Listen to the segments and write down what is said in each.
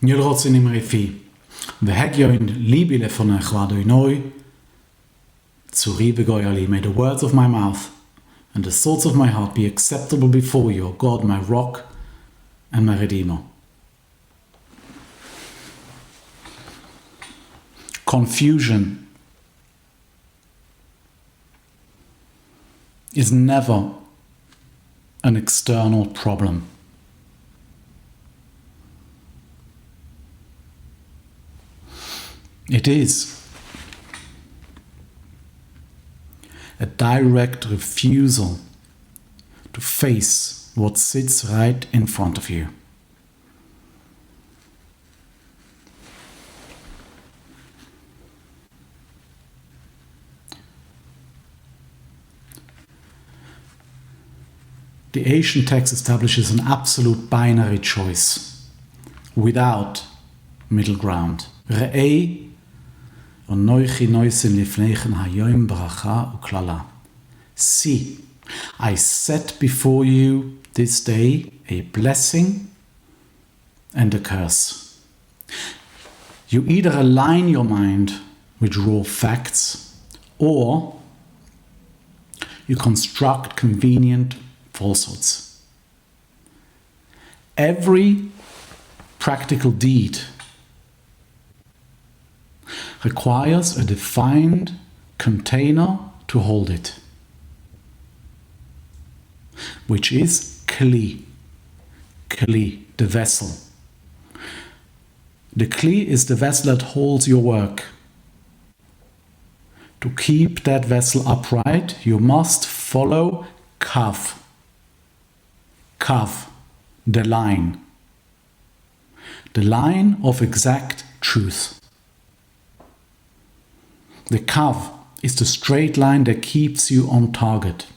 Nilrotsin imrefi. Vehegyoin libi lefonech vadoi Tsuribegoyali. May the words of my mouth and the thoughts of my heart be acceptable before you, O God, my rock and my redeemer. Confusion is never an external problem. It is a direct refusal to face what sits right in front of you. The Asian text establishes an absolute binary choice without middle ground. Re'eh See, I set before you this day a blessing and a curse. You either align your mind with raw facts or you construct convenient falsehoods. Every practical deed requires a defined container to hold it, which is kli, the vessel. The kli is the vessel that holds your work. To keep that vessel upright, you must follow kav, the line of exact truth. The kav is the straight line that keeps you on target.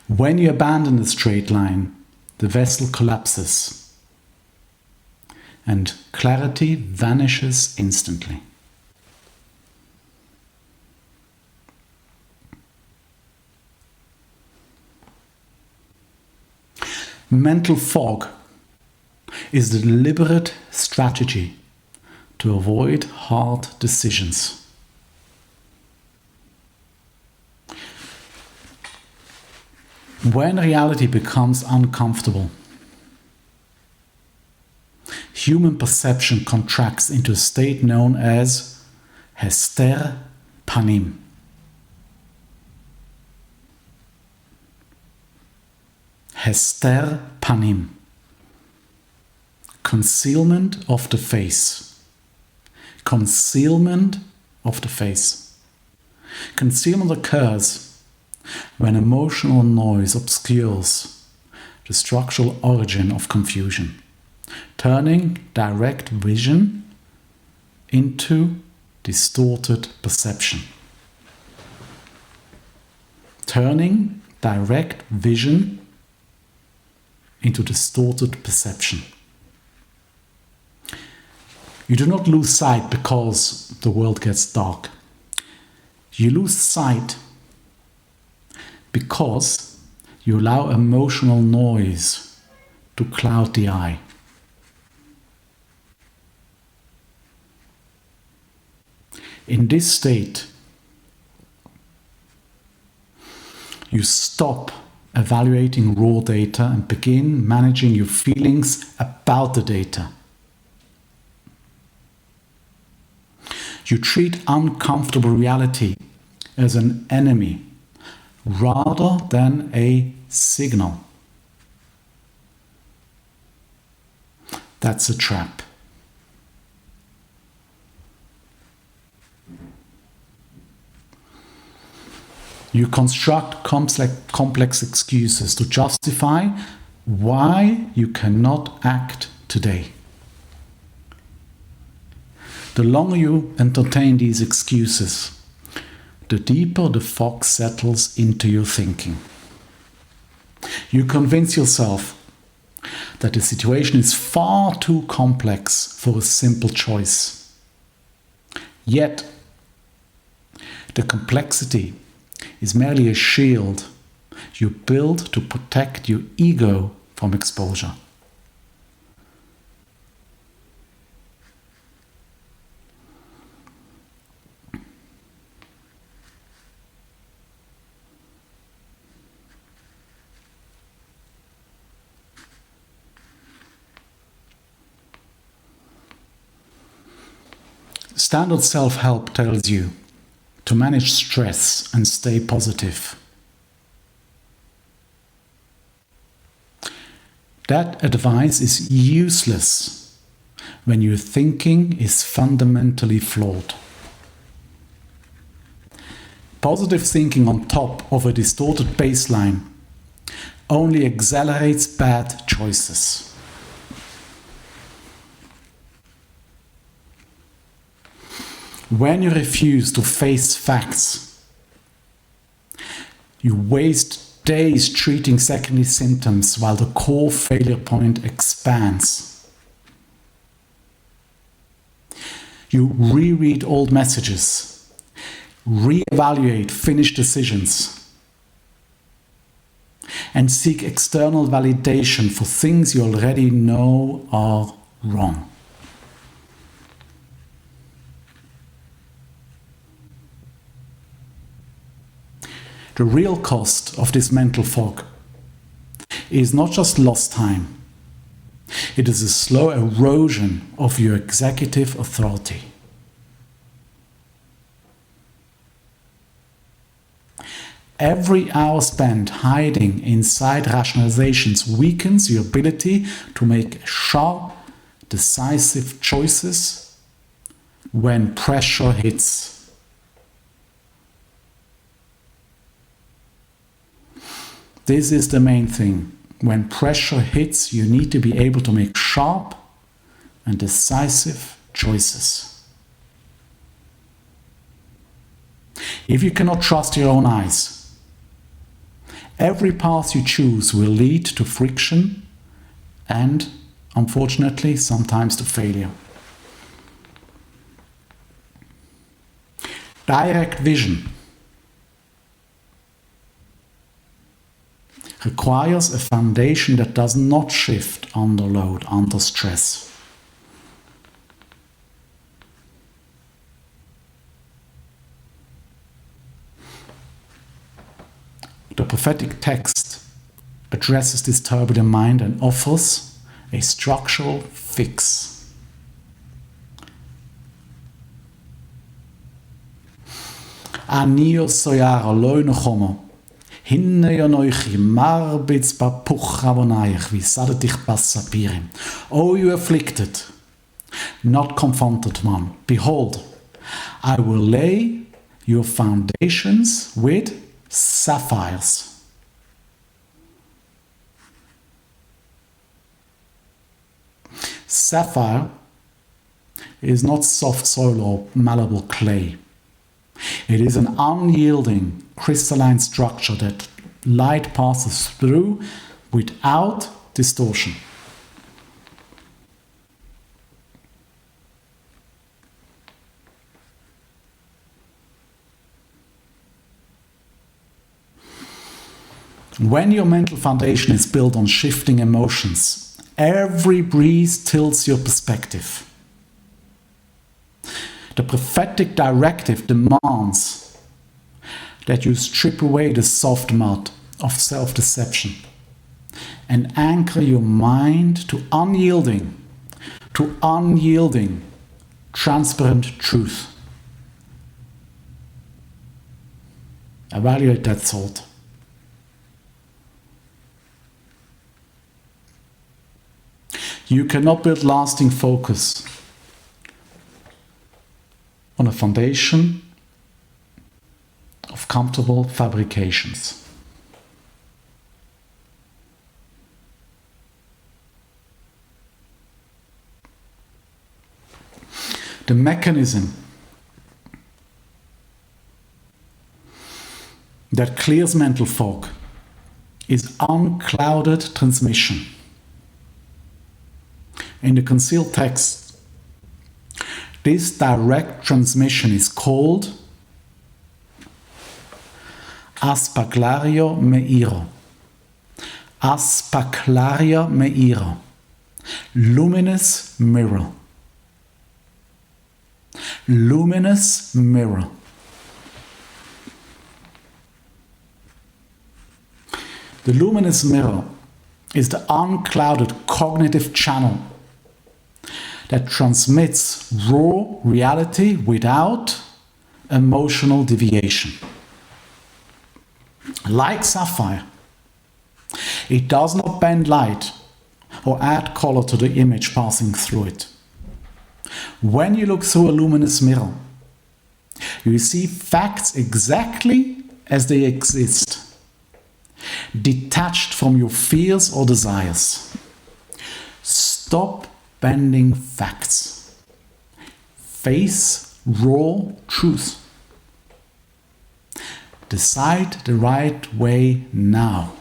When you abandon the straight line, the vessel collapses and clarity vanishes instantly. Mental fog is the deliberate strategy to avoid hard decisions. When reality becomes uncomfortable, human perception contracts into a state known as hester panim. Hester panim. Concealment of the face. Concealment of the face. Concealment occurs when emotional noise obscures the structural origin of confusion, turning direct vision into distorted perception. Turning direct vision into distorted perception. You do not lose sight because the world gets dark. You lose sight because you allow emotional noise to cloud the eye. In this state, you stop evaluating raw data and begin managing your feelings about the data. You treat uncomfortable reality as an enemy rather than a signal. That's a trap. You construct complex excuses to justify why you cannot act today. The longer you entertain these excuses, the deeper the fog settles into your thinking. You convince yourself that the situation is far too complex for a simple choice. Yet, the complexity is merely a shield you build to protect your ego from exposure. Standard self-help tells you to manage stress and stay positive. That advice is useless when your thinking is fundamentally flawed. Positive thinking on top of a distorted baseline only accelerates bad choices. When you refuse to face facts, you waste days treating secondary symptoms while the core failure point expands. You reread old messages, reevaluate finished decisions, and seek external validation for things you already know are wrong. The real cost of this mental fog is not just lost time. It is a slow erosion of your executive authority. Every hour spent hiding inside rationalisations weakens your ability to make sharp, decisive choices when pressure hits. This is the main thing. When pressure hits, you need to be able to make sharp and decisive choices. If you cannot trust your own eyes, every path you choose will lead to friction and, unfortunately, sometimes to failure. Direct vision requires a foundation that does not shift under load, under stress. The prophetic text addresses this turbulent mind and offers a structural fix. Anio soyara loino chomo. Hinne yonoichi marbits papuchavonayach visadetich passapirim. O you afflicted, not comforted one, behold, I will lay your foundations with sapphires. Sapphire is not soft soil or malleable clay. It is an unyielding crystalline structure that light passes through without distortion. When your mental foundation is built on shifting emotions, every breeze tilts your perspective. The prophetic directive demands that you strip away the soft mud of self-deception and anchor your mind to unyielding, transparent truth. Evaluate that thought. You cannot build lasting focus on a foundation of comfortable fabrications. The mechanism that clears mental fog is unclouded transmission. In the concealed text, this direct transmission is called aspaglario meiro, Aspaclaria meira. Luminous mirror. Luminous mirror. The luminous mirror is the unclouded cognitive channel that transmits raw reality without emotional deviation. Like sapphire, it does not bend light or add color to the image passing through it. When you look through a luminous mirror, you see facts exactly as they exist, detached from your fears or desires. Stop bending facts. Face raw truth. Decide the right way now.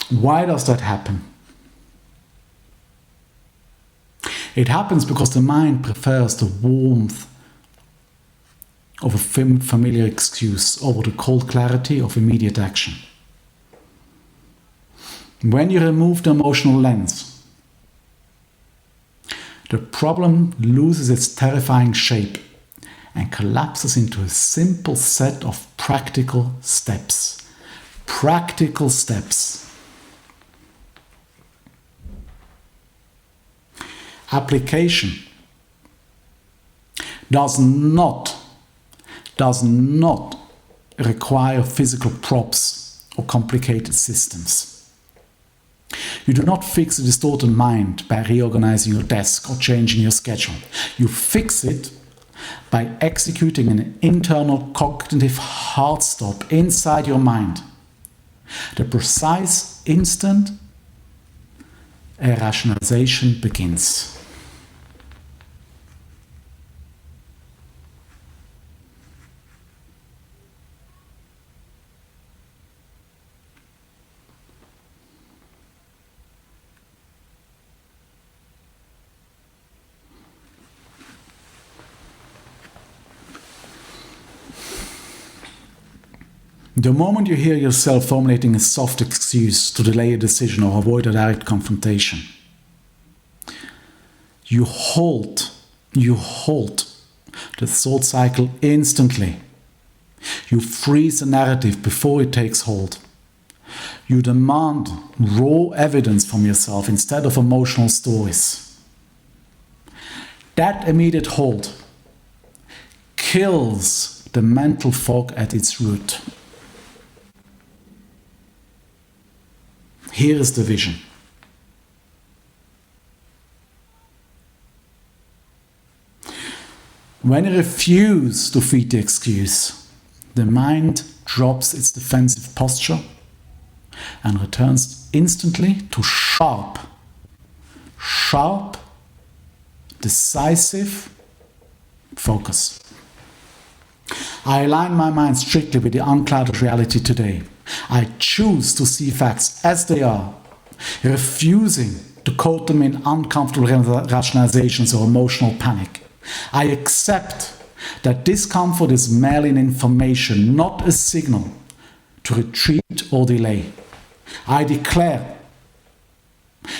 Why does that happen? It happens because the mind prefers the warmth of a familiar excuse over the cold clarity of immediate action. When you remove the emotional lens, the problem loses its terrifying shape and collapses into a simple set of practical steps. Practical steps. Application does not require physical props or complicated systems. You do not fix a distorted mind by reorganizing your desk or changing your schedule. You fix it by executing an internal cognitive hard stop inside your mind. The precise instant a rationalization begins. The moment you hear yourself formulating a soft excuse to delay a decision or avoid a direct confrontation, you halt the thought cycle instantly. You freeze the narrative before it takes hold. You demand raw evidence from yourself instead of emotional stories. That immediate halt kills the mental fog at its root. Here is the vision. When you refuse to feed the excuse, the mind drops its defensive posture and returns instantly to sharp, decisive focus. I align my mind strictly with the unclouded reality today. I choose to see facts as they are, refusing to coat them in uncomfortable rationalizations or emotional panic. I accept that discomfort is merely an information, not a signal to retreat or delay. I declare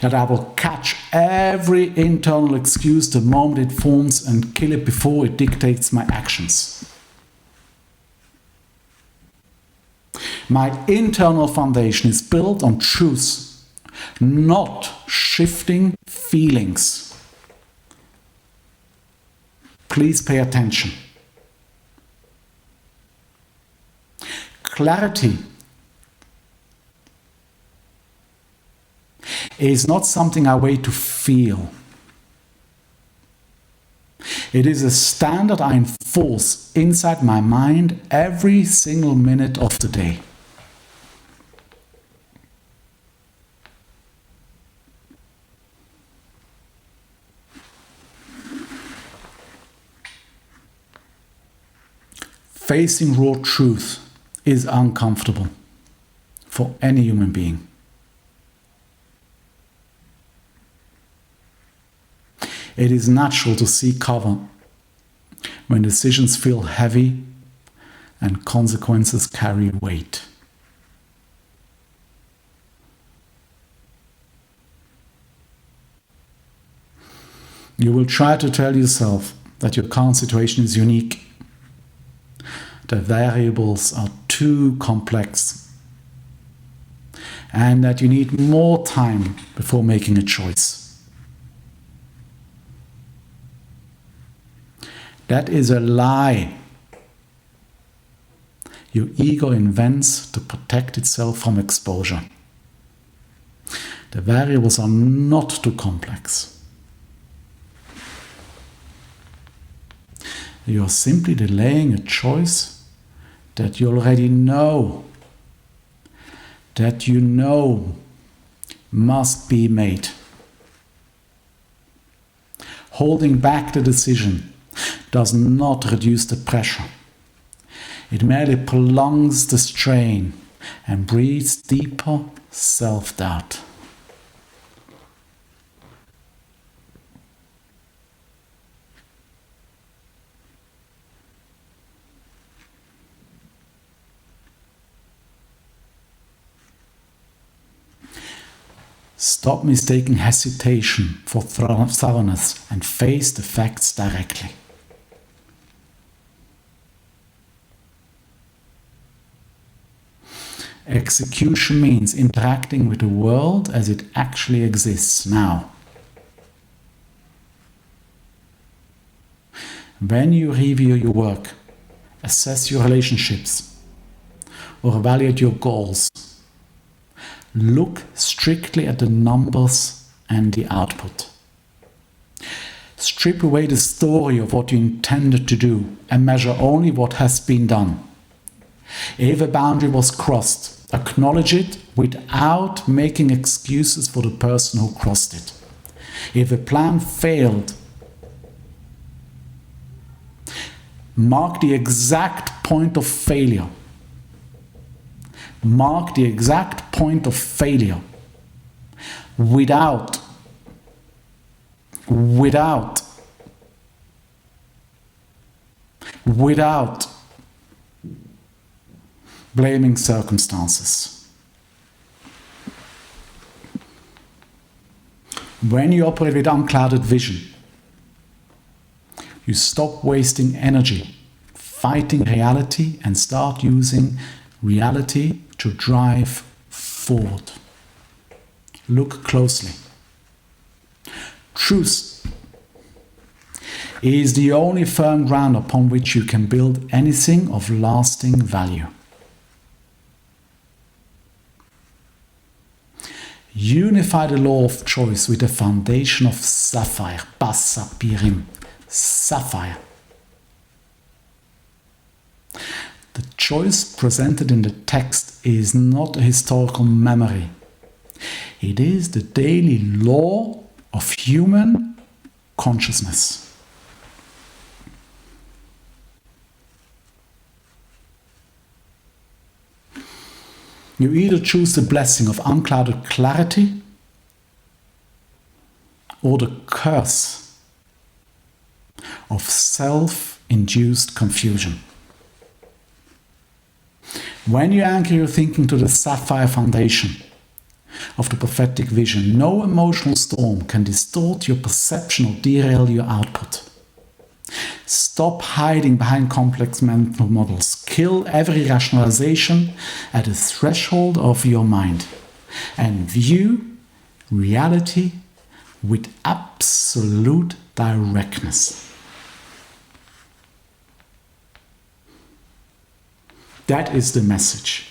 that I will catch every internal excuse the moment it forms and kill it before it dictates my actions. My internal foundation is built on truth, not shifting feelings. Please pay attention. Clarity is not something I wait to feel. It is a standard I enforce inside my mind every single minute of the day. Facing raw truth is uncomfortable for any human being. It is natural to seek cover when decisions feel heavy and consequences carry weight. You will try to tell yourself that your current situation is unique. The variables are too complex, and that you need more time before making a choice. That is a lie your ego invents to protect itself from exposure. The variables are not too complex. You are simply delaying a choice that you already know, that you know must be made. Holding back the decision does not reduce the pressure. It merely prolongs the strain and breeds deeper self-doubt. Stop mistaking hesitation for thoroughness and face the facts directly. Execution means interacting with the world as it actually exists now. When you review your work, assess your relationships, or evaluate your goals, look strictly at the numbers and the output. Strip away the story of what you intended to do and measure only what has been done. If a boundary was crossed, acknowledge it without making excuses for the person who crossed it. If a plan failed, mark the exact point of failure. Mark the exact point of failure without blaming circumstances. When you operate with unclouded vision, you stop wasting energy fighting reality and start using reality to drive forward. Look closely. Truth is the only firm ground upon which you can build anything of lasting value. Unify the law of choice with the foundation of sapphire, pasapirim, sapphire. The choice presented in the text is not a historical memory. It is the daily law of human consciousness. You either choose the blessing of unclouded clarity or the curse of self-induced confusion. When you anchor your thinking to the sapphire foundation of the prophetic vision, no emotional storm can distort your perception or derail your output. Stop hiding behind complex mental models. Kill every rationalization at the threshold of your mind and view reality with absolute directness. That is the message.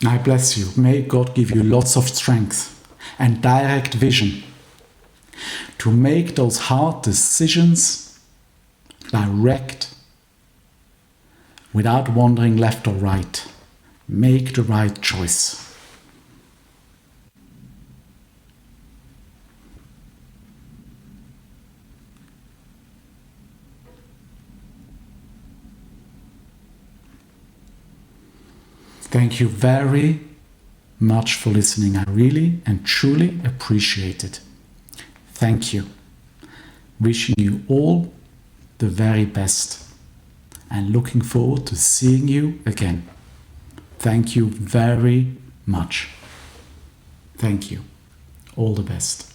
I bless you. May God give you lots of strength and direct vision to make those hard decisions direct without wandering left or right. Make the right choice. Thank you very much for listening. I really and truly appreciate it. Thank you. Wishing you all the very best and looking forward to seeing you again. Thank you very much. Thank you. All the best.